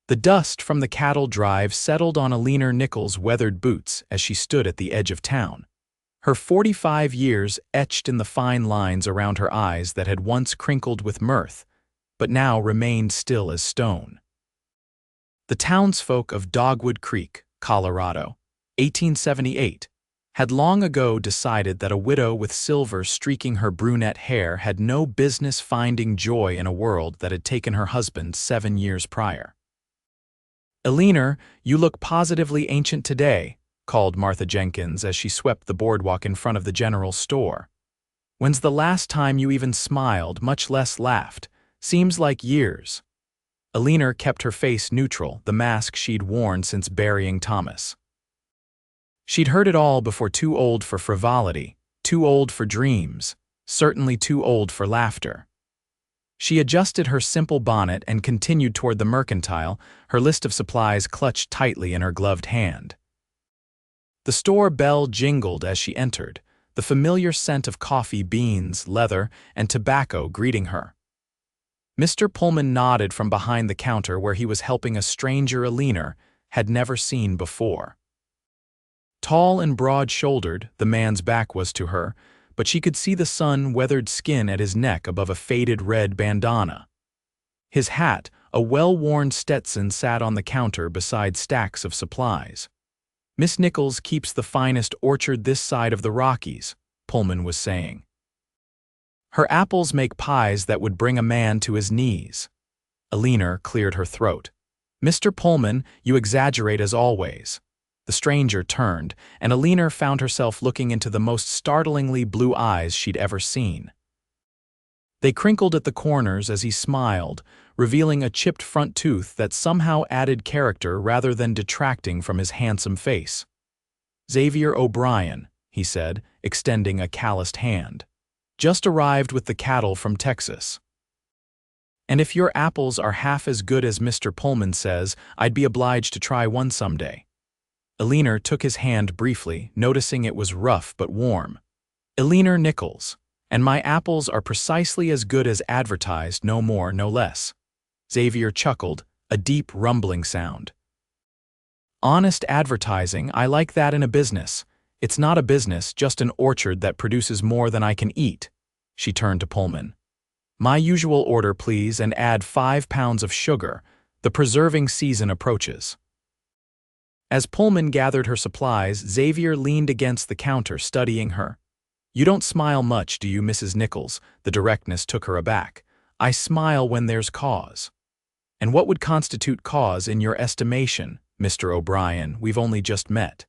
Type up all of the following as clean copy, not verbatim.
The dust from the cattle drive settled on Eleanor Nichols' weathered boots as she stood at the edge of town. Her 45 years etched in the fine lines around her eyes that had once crinkled with mirth, but now remained still as stone. The townsfolk of Dogwood Creek, Colorado, 1878, had long ago decided that a widow with silver streaking her brunette hair had no business finding joy in a world that had taken her husband 7 years prior. "Eleanor, you look positively ancient today," called Martha Jenkins as she swept the boardwalk in front of the general store. "When's the last time you even smiled, much less laughed? Seems like years." Eleanor kept her face neutral, the mask she'd worn since burying Thomas. She'd heard it all before. Too old for frivolity, too old for dreams, certainly too old for laughter. She adjusted her simple bonnet and continued toward the mercantile, her list of supplies clutched tightly in her gloved hand. The store bell jingled as she entered, the familiar scent of coffee beans, leather, and tobacco greeting her. Mr. Pullman nodded from behind the counter where he was helping a stranger Eleanor had never seen before. Tall and broad-shouldered, the man's back was to her, but she could see the sun-weathered skin at his neck above a faded red bandana. His hat, a well-worn Stetson, sat on the counter beside stacks of supplies. "Miss Nichols keeps the finest orchard this side of the Rockies," Pullman was saying. "Her apples make pies that would bring a man to his knees." Eleanor cleared her throat. "Mr. Pullman, you exaggerate as always." The stranger turned, and Eleanor found herself looking into the most startlingly blue eyes she'd ever seen. They crinkled at the corners as he smiled, revealing a chipped front tooth that somehow added character rather than detracting from his handsome face. "Xavier O'Brien," he said, extending a calloused hand. "Just arrived with the cattle from Texas. And if your apples are half as good as Mr. Pullman says, I'd be obliged to try one someday." Eleanor took his hand briefly, noticing it was rough but warm. "Eleanor Nichols, and my apples are precisely as good as advertised, no more, no less." Xavier chuckled, a deep rumbling sound. "Honest advertising, I like that in a business. It's not a business, just an orchard that produces more than I can eat." She turned to Pullman. "My usual order, please, and add 5 pounds of sugar. The preserving season approaches." As Pullman gathered her supplies, Xavier leaned against the counter, studying her. "You don't smile much, do you, Mrs. Nichols?" The directness took her aback. "I smile when there's cause." "And what would constitute cause in your estimation, Mr. O'Brien? We've only just met."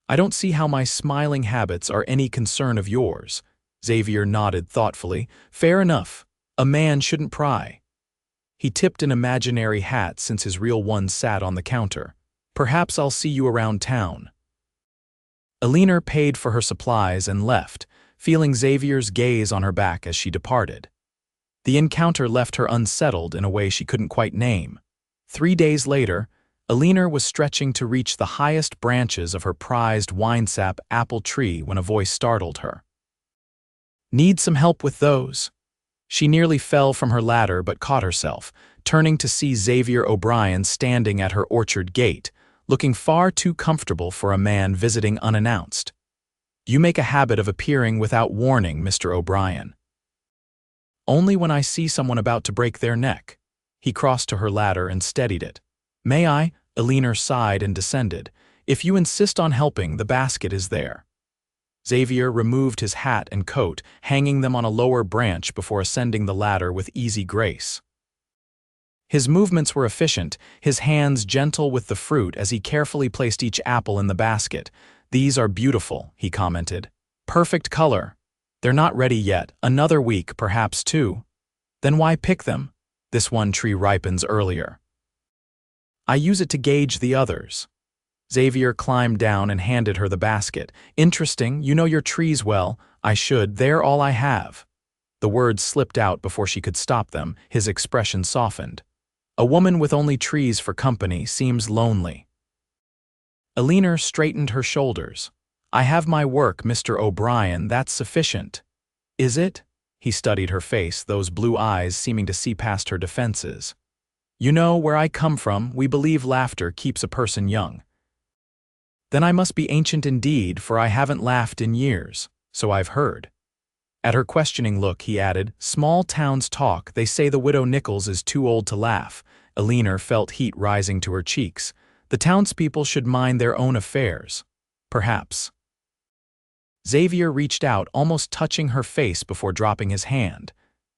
"I don't see how my smiling habits are any concern of yours." Xavier nodded thoughtfully. "Fair enough. A man shouldn't pry." He tipped an imaginary hat since his real one sat on the counter. "Perhaps I'll see you around town." Eleanor paid for her supplies and left, feeling Xavier's gaze on her back as she departed. The encounter left her unsettled in a way she couldn't quite name. 3 days later, Eleanor was stretching to reach the highest branches of her prized winesap apple tree when a voice startled her. "Need some help with those?" She nearly fell from her ladder but caught herself, turning to see Xavier O'Brien standing at her orchard gate, looking far too comfortable for a man visiting unannounced. "You make a habit of appearing without warning, Mr. O'Brien." "Only when I see someone about to break their neck." He crossed to her ladder and steadied it. "May I?" Eleanor sighed and descended. "If you insist on helping, the basket is there." Xavier removed his hat and coat, hanging them on a lower branch before ascending the ladder with easy grace. His movements were efficient, his hands gentle with the fruit as he carefully placed each apple in the basket. "These are beautiful," he commented. "Perfect color. They're not ready yet. Another week, perhaps 2. "Then why pick them? This one tree ripens earlier." "I use it to gauge the others." Xavier climbed down and handed her the basket. "Interesting, you know your trees well." "I should. They're all I have." The words slipped out before she could stop them, his expression softened. "A woman with only trees for company seems lonely." Eleanor straightened her shoulders. "I have my work, Mr. O'Brien, that's sufficient." "Is it?" He studied her face, those blue eyes seeming to see past her defenses. You know, where I come from, we believe laughter keeps a person young. Then I must be ancient indeed, for I haven't laughed in years, so I've heard. At her questioning look, he added, Small towns talk, they say the widow Nichols is too old to laugh. Eleanor felt heat rising to her cheeks. The townspeople should mind their own affairs. Perhaps. Xavier reached out, almost touching her face before dropping his hand.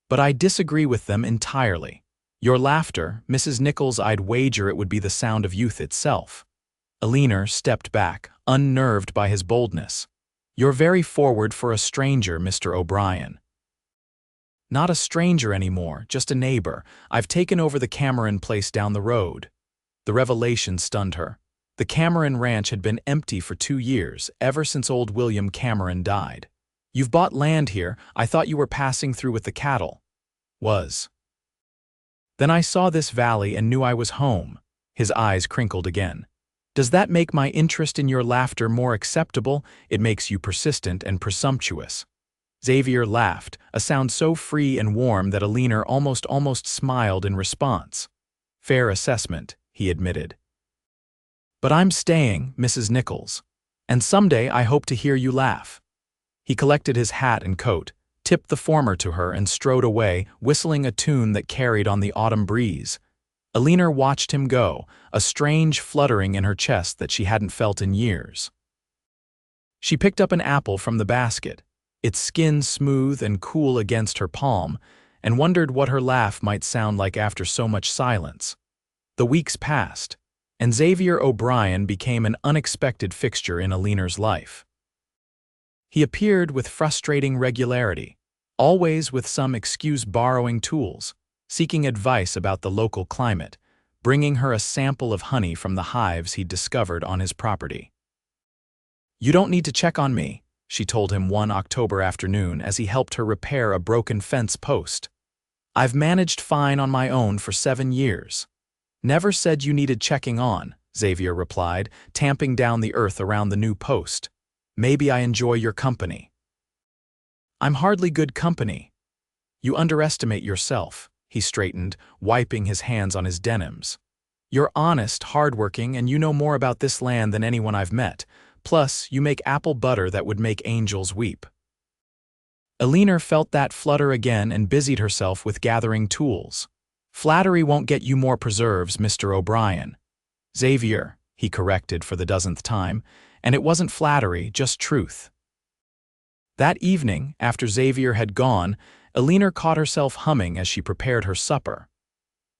But I disagree with them entirely. Your laughter, Mrs. Nichols, I'd wager it would be the sound of youth itself. Eleanor stepped back, unnerved by his boldness. You're very forward for a stranger, Mr. O'Brien. Not a stranger anymore, just a neighbor. I've taken over the Cameron place down the road. The revelation stunned her. The Cameron ranch had been empty for 2 years, ever since old William Cameron died. You've bought land here. I thought you were passing through with the cattle. Was. Then I saw this valley and knew I was home. His eyes crinkled again. Does that make my interest in your laughter more acceptable? It makes you persistent and presumptuous. Xavier laughed, a sound so free and warm that Eleanor almost smiled in response. Fair assessment, he admitted. But I'm staying, Mrs. Nichols. And someday I hope to hear you laugh. He collected his hat and coat, tipped the former to her and strode away, whistling a tune that carried on the autumn breeze. Eleanor watched him go, a strange fluttering in her chest that she hadn't felt in years. She picked up an apple from the basket, its skin smooth and cool against her palm, and wondered what her laugh might sound like after so much silence. The weeks passed, and Xavier O'Brien became an unexpected fixture in Eleanor's life. He appeared with frustrating regularity, always with some excuse borrowing tools, seeking advice about the local climate, bringing her a sample of honey from the hives he'd discovered on his property. You don't need to check on me, she told him one October afternoon as he helped her repair a broken fence post. I've managed fine on my own for 7 years. Never said you needed checking on, Xavier replied, tamping down the earth around the new post. Maybe I enjoy your company. I'm hardly good company. You underestimate yourself. He straightened, wiping his hands on his denims. You're honest, hardworking, and you know more about this land than anyone I've met. Plus, you make apple butter that would make angels weep. Eleanor felt that flutter again and busied herself with gathering tools. Flattery won't get you more preserves, Mr. O'Brien. Xavier, he corrected for the dozenth time, and it wasn't flattery, just truth. That evening, after Xavier had gone, Eleanor caught herself humming as she prepared her supper.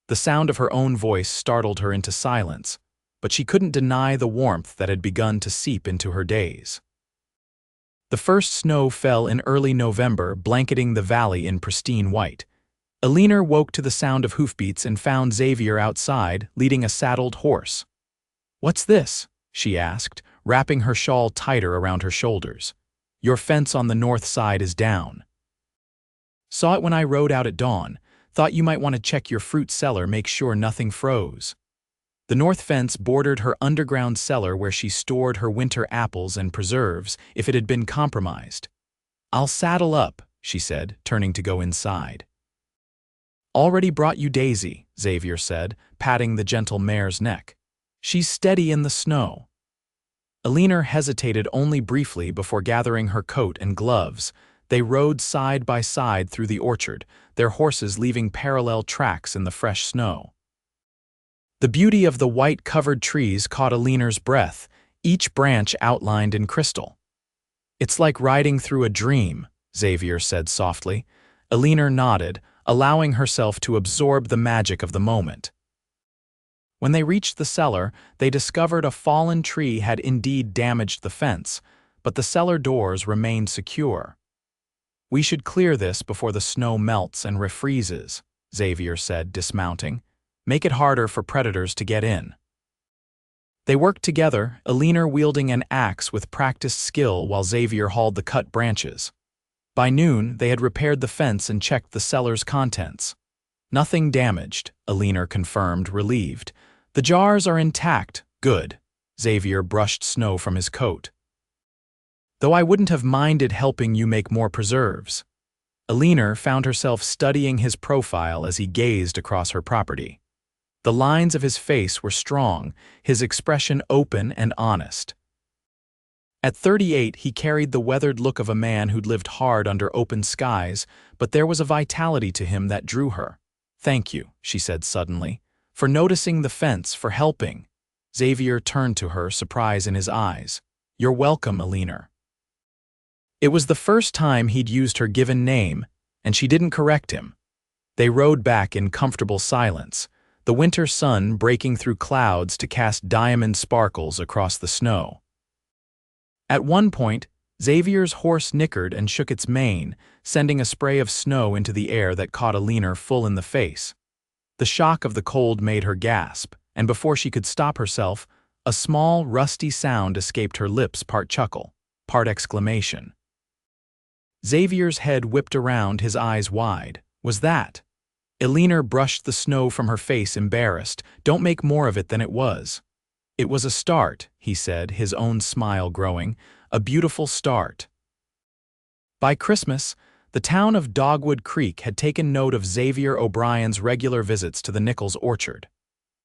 The sound of her own voice startled her into silence, but she couldn't deny the warmth that had begun to seep into her days. The first snow fell in early November, blanketing the valley in pristine white. Eleanor woke to the sound of hoofbeats and found Xavier outside, leading a saddled horse. "What's this?" she asked, wrapping her shawl tighter around her shoulders. "Your fence on the north side is down." "Saw it when I rode out at dawn. Thought you might want to check your fruit cellar, make sure nothing froze." The north fence bordered her underground cellar where she stored her winter apples and preserves if it had been compromised. "I'll saddle up," she said, turning to go inside. "Already brought you Daisy," Xavier said, patting the gentle mare's neck. "She's steady in the snow." Eleanor hesitated only briefly before gathering her coat and gloves. They rode side by side through the orchard, their horses leaving parallel tracks in the fresh snow. The beauty of the white-covered trees caught Eleanor's breath, each branch outlined in crystal. "It's like riding through a dream," Xavier said softly. Eleanor nodded, allowing herself to absorb the magic of the moment. When they reached the cellar, they discovered a fallen tree had indeed damaged the fence, but the cellar doors remained secure. "We should clear this before the snow melts and refreezes," Xavier said, dismounting. "Make it harder for predators to get in." They worked together, Eleanor wielding an axe with practiced skill while Xavier hauled the cut branches. By noon, they had repaired the fence and checked the cellar's contents. "Nothing damaged," Eleanor confirmed, relieved. "The jars are intact. Good." Xavier brushed snow from his coat. "Though I wouldn't have minded helping you make more preserves." Eleanor found herself studying his profile as he gazed across her property. The lines of his face were strong, his expression open and honest. At 38, he carried the weathered look of a man who'd lived hard under open skies, but there was a vitality to him that drew her. "Thank you," she said suddenly, "for noticing the fence, for helping." Xavier turned to her, surprise in his eyes. "You're welcome, Eleanor." It was the first time he'd used her given name, and she didn't correct him. They rode back in comfortable silence, the winter sun breaking through clouds to cast diamond sparkles across the snow. At one point, Xavier's horse nickered and shook its mane, sending a spray of snow into the air that caught Eleanor full in the face. The shock of the cold made her gasp, and before she could stop herself, a small, rusty sound escaped her lips, part chuckle, part exclamation. Xavier's head whipped around, his eyes wide. Was that? Eleanor brushed the snow from her face, embarrassed. "Don't make more of it than it was." "It was a start," he said, his own smile growing. "A beautiful start." By Christmas, the town of Dogwood Creek had taken note of Xavier O'Brien's regular visits to the Nichols orchard.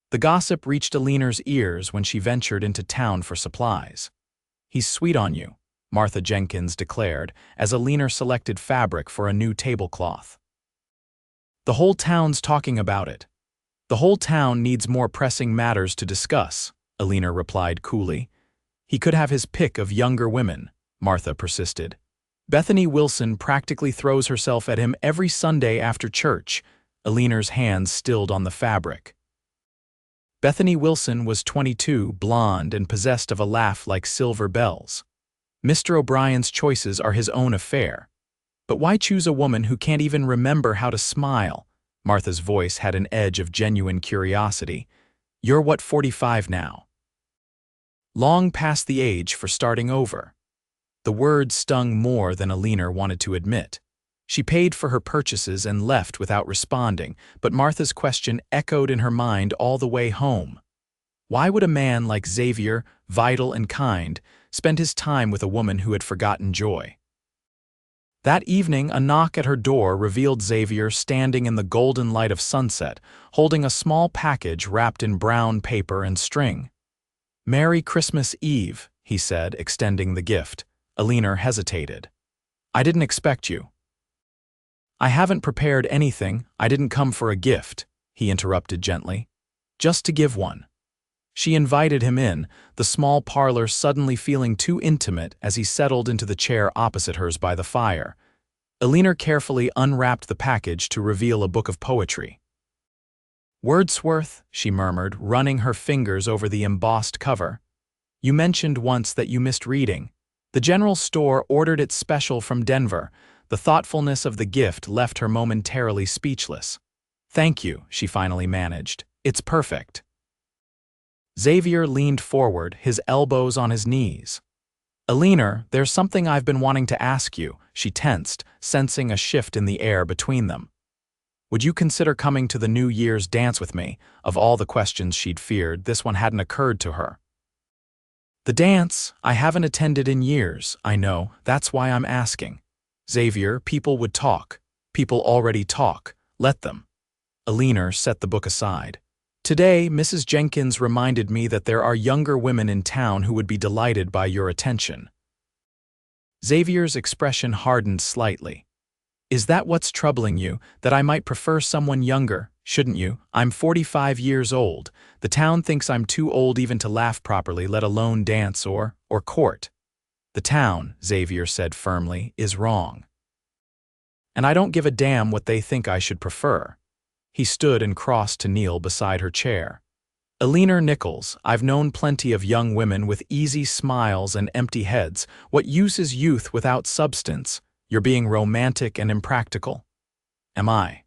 The gossip reached Eleanor's ears when she ventured into town for supplies. "He's sweet on you," Martha Jenkins declared, as Eleanor selected fabric for a new tablecloth. "The whole town's talking about it. The whole town needs more pressing matters to discuss," Eleanor replied coolly. "He could have his pick of younger women," Martha persisted. "Bethany Wilson practically throws herself at him every Sunday after church." Eleanor's hands stilled on the fabric. Bethany Wilson was 22, blonde, and possessed of a laugh like silver bells. "Mr. O'Brien's choices are his own affair. But why choose a woman who can't even remember how to smile?" Martha's voice had an edge of genuine curiosity. "You're what, 45 now?" "Long past the age for starting over." The word stung more than Eleanor wanted to admit. She paid for her purchases and left without responding, but Martha's question echoed in her mind all the way home. Why would a man like Xavier, vital and kind, spend his time with a woman who had forgotten joy? That evening, a knock at her door revealed Xavier standing in the golden light of sunset, holding a small package wrapped in brown paper and string. "Merry Christmas Eve," he said, extending the gift. Eleanor hesitated. "I didn't expect you." "I haven't prepared anything. I didn't come for a gift," he interrupted gently. "Just to give one." She invited him in, the small parlor suddenly feeling too intimate as he settled into the chair opposite hers by the fire. Eleanor carefully unwrapped the package to reveal a book of poetry. "Wordsworth," she murmured, running her fingers over the embossed cover. "You mentioned once that you missed reading. The general store ordered it special from Denver." The thoughtfulness of the gift left her momentarily speechless. "Thank you," she finally managed. "It's perfect." Xavier leaned forward, his elbows on his knees. "Eleanor, there's something I've been wanting to ask you," she tensed, sensing a shift in the air between them. "Would you consider coming to the New Year's dance with me?" Of all the questions she'd feared, this one hadn't occurred to her. "The dance? I haven't attended in years, I know. That's why I'm asking." "Xavier, people would talk. People already talk. Let them." Eleanor set the book aside. "Today, Mrs. Jenkins reminded me that there are younger women in town who would be delighted by your attention." Xavier's expression hardened slightly. "Is that what's troubling you, that I might prefer someone younger? Shouldn't you? I'm 45 years old. The town thinks I'm too old even to laugh properly, let alone dance or court." "The town," Xavier said firmly, "is wrong. And I don't give a damn what they think I should prefer." He stood and crossed to kneel beside her chair. "Eleanor Nichols, I've known plenty of young women with easy smiles and empty heads. What use is youth without substance? You're being romantic and impractical." "Am I?"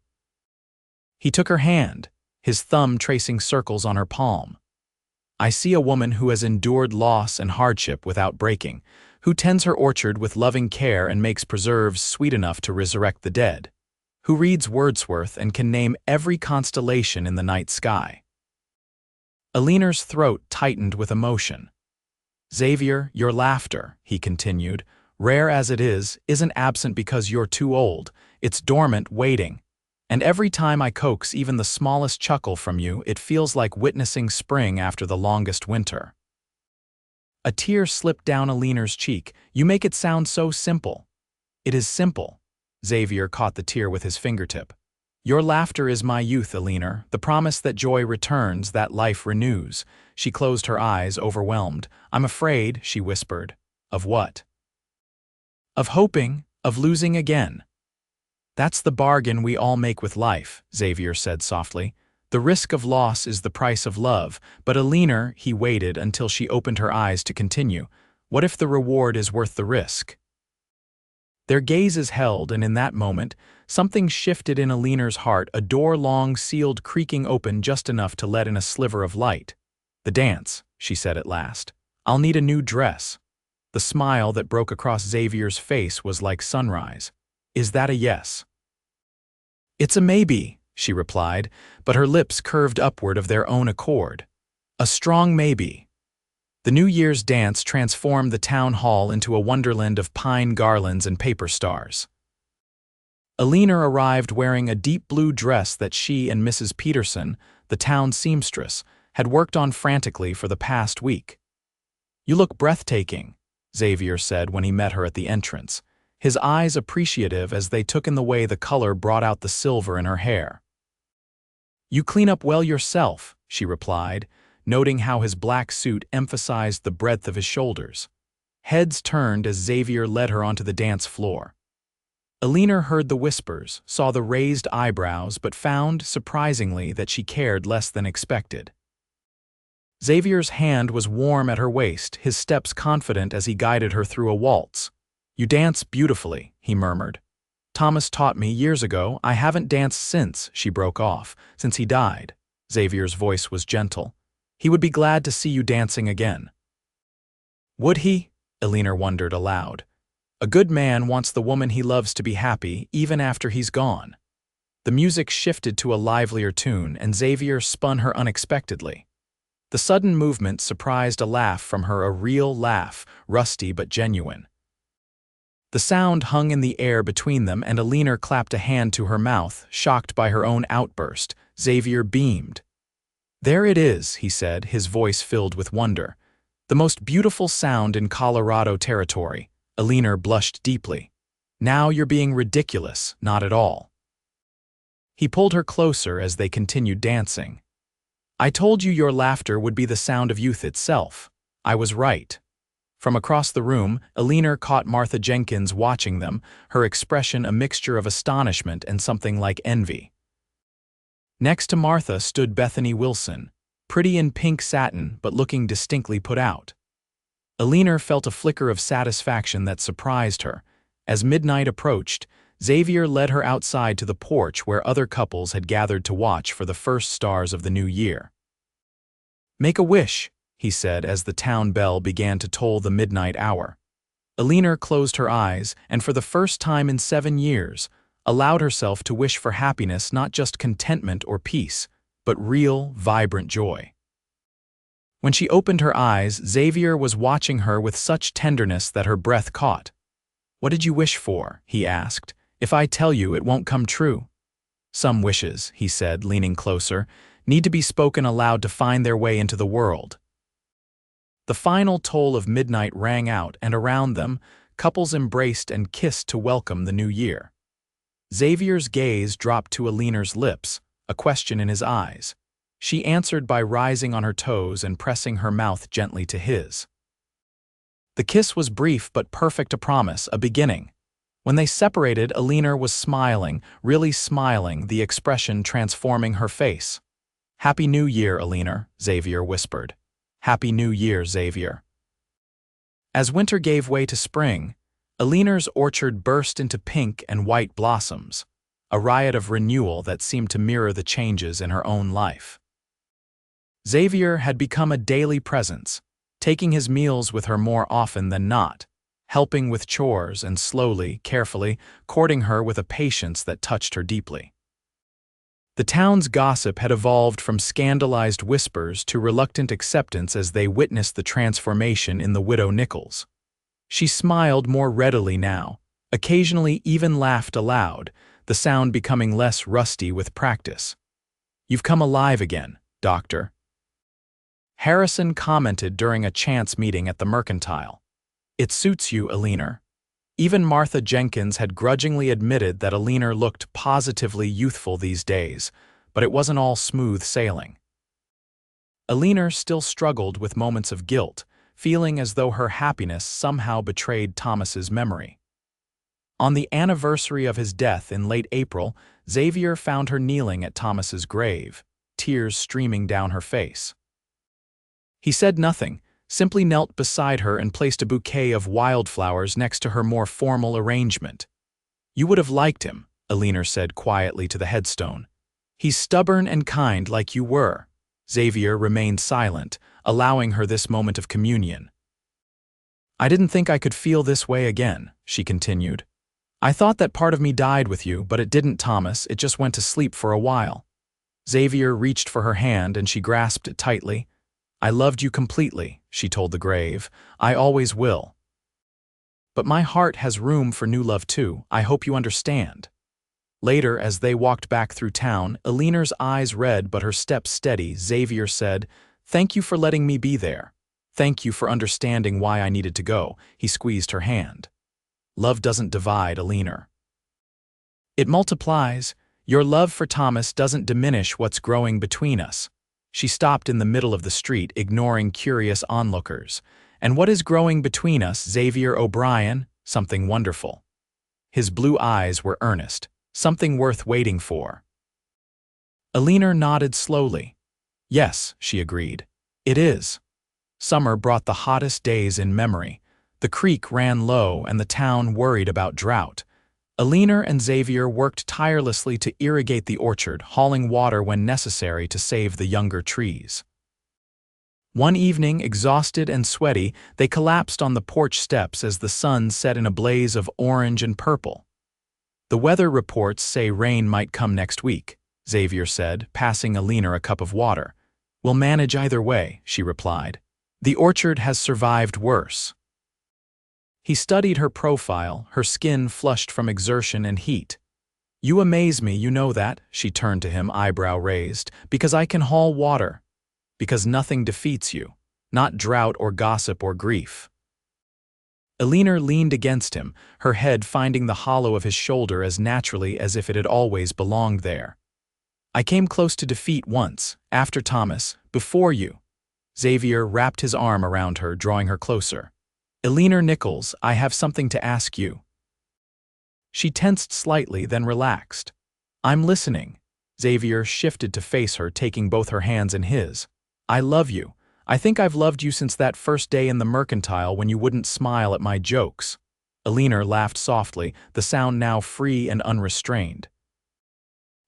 He took her hand, his thumb tracing circles on her palm. "I see a woman who has endured loss and hardship without breaking, who tends her orchard with loving care and makes preserves sweet enough to resurrect the dead, who reads Wordsworth and can name every constellation in the night sky." Eleanor's throat tightened with emotion. "Xavier, your laughter," he continued, "rare as it is, isn't absent because you're too old. It's dormant, waiting. And every time I coax even the smallest chuckle from you, it feels like witnessing spring after the longest winter." A tear slipped down Eleanor's cheek. "You make it sound so simple." "It is simple." Xavier caught the tear with his fingertip. "Your laughter is my youth, Eleanor, the promise that joy returns, that life renews." She closed her eyes, overwhelmed. "I'm afraid," she whispered. "Of what?" "Of hoping, of losing again." "That's the bargain we all make with life," Xavier said softly. "The risk of loss is the price of love." "But Eleanor," he waited until she opened her eyes to continue. "What if the reward is worth the risk?" Their gazes held, and in that moment, something shifted in Eleanor's heart, a door long sealed creaking open just enough to let in a sliver of light. "The dance," she said at last. "I'll need a new dress." The smile that broke across Xavier's face was like sunrise. "Is that a yes?" "It's a maybe," she replied, but her lips curved upward of their own accord. "A strong maybe." The New Year's dance transformed the town hall into a wonderland of pine garlands and paper stars. Eleanor arrived wearing a deep blue dress that she and Mrs. Peterson, the town seamstress, had worked on frantically for the past week. "You look breathtaking," Xavier said when he met her at the entrance, his eyes appreciative as they took in the way the color brought out the silver in her hair. "You clean up well yourself," she replied, noting how his black suit emphasized the breadth of his shoulders. Heads turned as Xavier led her onto the dance floor. Eleanor heard the whispers, saw the raised eyebrows, but found, surprisingly, that she cared less than expected. Xavier's hand was warm at her waist, his steps confident as he guided her through a waltz. "You dance beautifully," he murmured. "Thomas taught me years ago. I haven't danced since," she broke off, "since he died." Xavier's voice was gentle. "He would be glad to see you dancing again." "Would he?" Eleanor wondered aloud. "A good man wants the woman he loves to be happy, even after he's gone." The music shifted to a livelier tune, and Xavier spun her unexpectedly. The sudden movement surprised a laugh from her, a real laugh, rusty but genuine. The sound hung in the air between them, and Eleanor clapped a hand to her mouth, shocked by her own outburst. Xavier beamed. "There it is," he said, his voice filled with wonder. "The most beautiful sound in Colorado territory." Eleanor blushed deeply. "Now you're being ridiculous." "Not at all." He pulled her closer as they continued dancing. "I told you your laughter would be the sound of youth itself. I was right." From across the room, Eleanor caught Martha Jenkins watching them, her expression a mixture of astonishment and something like envy. Next to Martha stood Bethany Wilson, pretty in pink satin but looking distinctly put out. Eleanor felt a flicker of satisfaction that surprised her. As midnight approached, Xavier led her outside to the porch where other couples had gathered to watch for the first stars of the new year. "Make a wish," he said as the town bell began to toll the midnight hour. Eleanor closed her eyes and, for the first time in 7 years, allowed herself to wish for happiness, not just contentment or peace, but real, vibrant joy. When she opened her eyes, Xavier was watching her with such tenderness that her breath caught. "What did you wish for?" he asked. "If I tell you, it won't come true." "Some wishes," he said, leaning closer, "need to be spoken aloud to find their way into the world." The final toll of midnight rang out, and around them, couples embraced and kissed to welcome the new year. Xavier's gaze dropped to Eleanor's lips, a question in his eyes. She answered by rising on her toes and pressing her mouth gently to his. The kiss was brief but perfect, a promise, a beginning. When they separated, Eleanor was smiling, really smiling, the expression transforming her face. "Happy New Year, Eleanor," Xavier whispered. "Happy New Year, Xavier." As winter gave way to spring, Eleanor's orchard burst into pink and white blossoms, a riot of renewal that seemed to mirror the changes in her own life. Xavier had become a daily presence, taking his meals with her more often than not, helping with chores and slowly, carefully, courting her with a patience that touched her deeply. The town's gossip had evolved from scandalized whispers to reluctant acceptance as they witnessed the transformation in the widow Nichols. She smiled more readily now, occasionally even laughed aloud, the sound becoming less rusty with practice. "You've come alive again, Doctor." Harrison commented during a chance meeting at the Mercantile. "It suits you, Eleanor." Even Martha Jenkins had grudgingly admitted that Eleanor looked positively youthful these days, but it wasn't all smooth sailing. Eleanor still struggled with moments of guilt, feeling as though her happiness somehow betrayed Thomas's memory. On the anniversary of his death in late April, Xavier found her kneeling at Thomas's grave, tears streaming down her face. He said nothing, simply knelt beside her and placed a bouquet of wildflowers next to her more formal arrangement. "You would have liked him," Eleanor said quietly to the headstone. "He's stubborn and kind like you were." Xavier remained silent, allowing her this moment of communion. "I didn't think I could feel this way again," she continued. "I thought that part of me died with you, but it didn't, Thomas. It just went to sleep for a while." Xavier reached for her hand and she grasped it tightly. "I loved you completely," she told the grave. "I always will. But my heart has room for new love too. I hope you understand." Later, as they walked back through town, Eleanor's eyes red but her steps steady, Xavier said, "Thank you for letting me be there. Thank you for understanding why I needed to go." He squeezed her hand. "Love doesn't divide, Eleanor. It multiplies. Your love for Thomas doesn't diminish what's growing between us." She stopped in the middle of the street, ignoring curious onlookers. "And what is growing between us, Xavier O'Brien? Something wonderful." His blue eyes were earnest. "Something worth waiting for." Eleanor nodded slowly. "Yes," she agreed. "It is." Summer brought the hottest days in memory. The creek ran low and the town worried about drought. Eleanor and Xavier worked tirelessly to irrigate the orchard, hauling water when necessary to save the younger trees. One evening, exhausted and sweaty, they collapsed on the porch steps as the sun set in a blaze of orange and purple. "The weather reports say rain might come next week," Xavier said, passing Eleanor a cup of water. "We'll manage either way," she replied. "The orchard has survived worse." He studied her profile, her skin flushed from exertion and heat. "You amaze me, you know that," she turned to him, eyebrow raised, "because I can haul water. Because nothing defeats you, not drought or gossip or grief." Eleanor leaned against him, her head finding the hollow of his shoulder as naturally as if it had always belonged there. "I came close to defeat once, after Thomas, before you." Xavier wrapped his arm around her, drawing her closer. "Eleanor Nichols, I have something to ask you." She tensed slightly, then relaxed. "I'm listening." Xavier shifted to face her, taking both her hands in his. "I love you. I think I've loved you since that first day in the Mercantile when you wouldn't smile at my jokes." Eleanor laughed softly, the sound now free and unrestrained.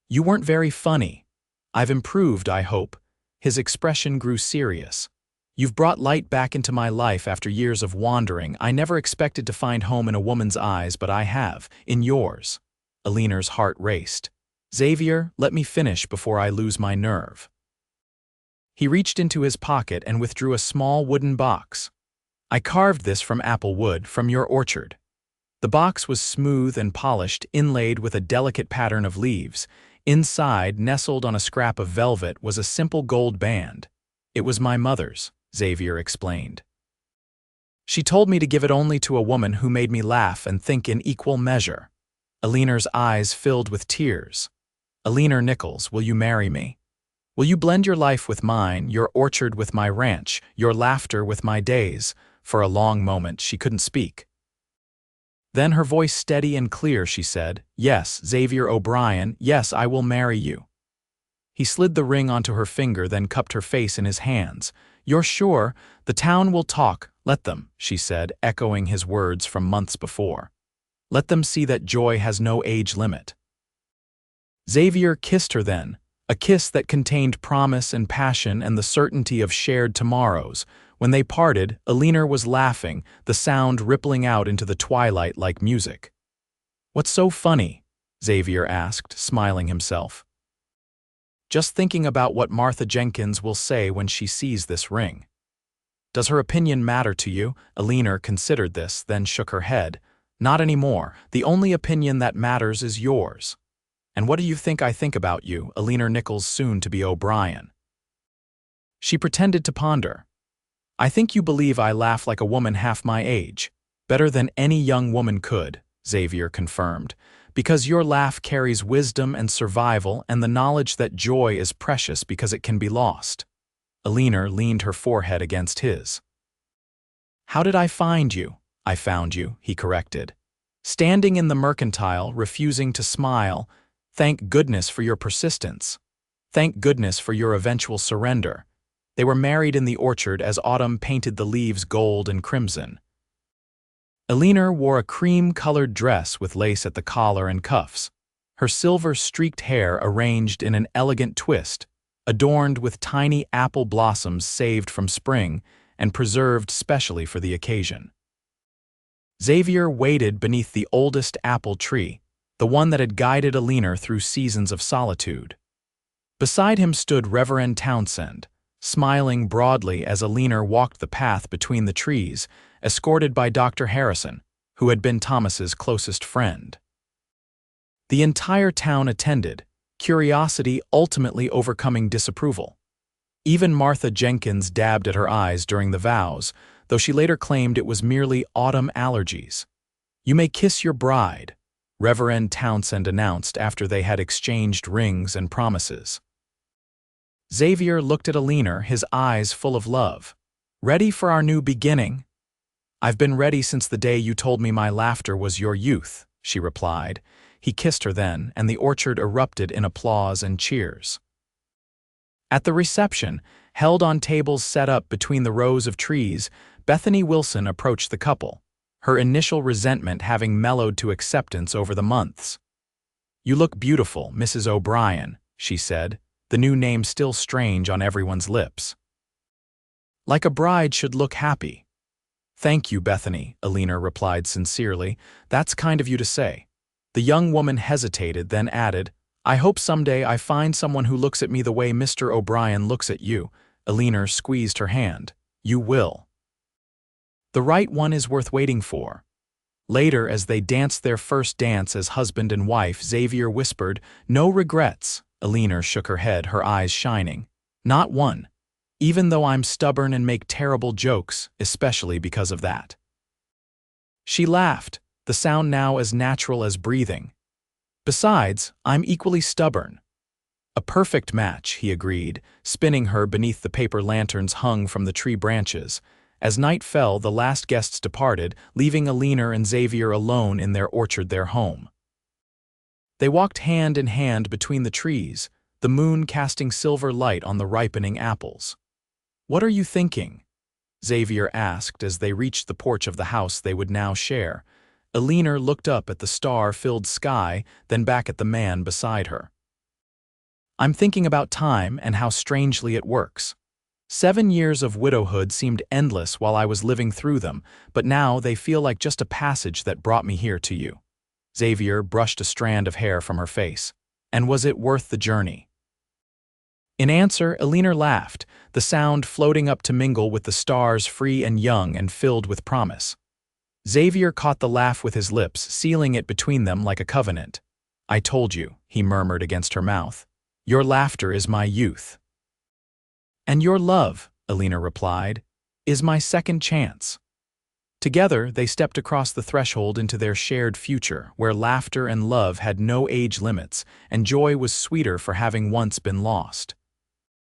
"You weren't very funny. I've improved, I hope." His expression grew serious. "You've brought light back into my life after years of wandering. I never expected to find home in a woman's eyes, but I have, in yours." Eleanor's heart raced. "Xavier, let me finish before I lose my nerve." He reached into his pocket and withdrew a small wooden box. "I carved this from apple wood, from your orchard." The box was smooth and polished, inlaid with a delicate pattern of leaves. Inside, nestled on a scrap of velvet, was a simple gold band. "It was my mother's," Xavier explained. "She told me to give it only to a woman who made me laugh and think in equal measure." Eleanor's eyes filled with tears. "Eleanor Nichols, will you marry me? Will you blend your life with mine, your orchard with my ranch, your laughter with my days?" For a long moment she couldn't speak. Then, her voice steady and clear, she said, "Yes, Xavier O'Brien, yes, I will marry you." He slid the ring onto her finger, then cupped her face in his hands. "You're sure? The town will talk. Let them," she said, echoing his words from months before. "Let them see that joy has no age limit." Xavier kissed her then, a kiss that contained promise and passion and the certainty of shared tomorrows. When they parted, Eleanor was laughing, the sound rippling out into the twilight like music. "What's so funny?" Xavier asked, smiling himself. "Just thinking about what Martha Jenkins will say when she sees this ring." "Does her opinion matter to you?" Eleanor considered this, then shook her head. "Not anymore. The only opinion that matters is yours." And what do you think I think about you, Eleanor Nichols, soon to be O'Brien? She pretended to ponder. I think you believe I laugh like a woman half my age. Better than any young woman could, Xavier confirmed, because your laugh carries wisdom and survival and the knowledge that joy is precious because it can be lost. Eleanor leaned her forehead against his. How did I find you? I found you, he corrected. Standing in the mercantile, refusing to smile. Thank goodness for your persistence. Thank goodness for your eventual surrender. They were married in the orchard as autumn painted the leaves gold and crimson. Eleanor wore a cream-colored dress with lace at the collar and cuffs, her silver-streaked hair arranged in an elegant twist, adorned with tiny apple blossoms saved from spring and preserved specially for the occasion. Xavier waited beneath the oldest apple tree, the one that had guided Eleanor through seasons of solitude. Beside him stood Reverend Townsend, smiling broadly as Eleanor walked the path between the trees, escorted by Dr. Harrison, who had been Thomas's closest friend. The entire town attended, curiosity ultimately overcoming disapproval. Even Martha Jenkins dabbed at her eyes during the vows, though she later claimed it was merely autumn allergies. You may kiss your bride, Reverend Townsend announced after they had exchanged rings and promises. Xavier looked at Eleanor, his eyes full of love. Ready for our new beginning? I've been ready since the day you told me my laughter was your youth, she replied. He kissed her then, and the orchard erupted in applause and cheers. At the reception, held on tables set up between the rows of trees, Bethany Wilson approached the couple, her initial resentment having mellowed to acceptance over the months. You look beautiful, Mrs. O'Brien, she said, the new name still strange on everyone's lips. Like a bride should look happy. Thank you, Bethany, Eleanor replied sincerely. That's kind of you to say. The young woman hesitated, then added, I hope someday I find someone who looks at me the way Mr. O'Brien looks at you. Eleanor squeezed her hand. You will. The right one is worth waiting for. Later, as they danced their first dance as husband and wife, Xavier whispered, No regrets. Eleanor shook her head, her eyes shining. Not one. Even though I'm stubborn and make terrible jokes, especially because of that. She laughed, the sound now as natural as breathing. Besides, I'm equally stubborn. A perfect match, he agreed, spinning her beneath the paper lanterns hung from the tree branches. As night fell, the last guests departed, leaving Eleanor and Xavier alone in their orchard, their home. They walked hand in hand between the trees, the moon casting silver light on the ripening apples. What are you thinking? Xavier asked as they reached the porch of the house they would now share. Eleanor looked up at the star-filled sky, then back at the man beside her. I'm thinking about time and how strangely it works. 7 years of widowhood seemed endless while I was living through them, but now they feel like just a passage that brought me here to you. Xavier brushed a strand of hair from her face. And was it worth the journey? In answer, Eleanor laughed, the sound floating up to mingle with the stars, free and young and filled with promise. Xavier caught the laugh with his lips, sealing it between them like a covenant. I told you, he murmured against her mouth. Your laughter is my youth. And your love, Eleanor replied, is my second chance. Together, they stepped across the threshold into their shared future, where laughter and love had no age limits, and joy was sweeter for having once been lost.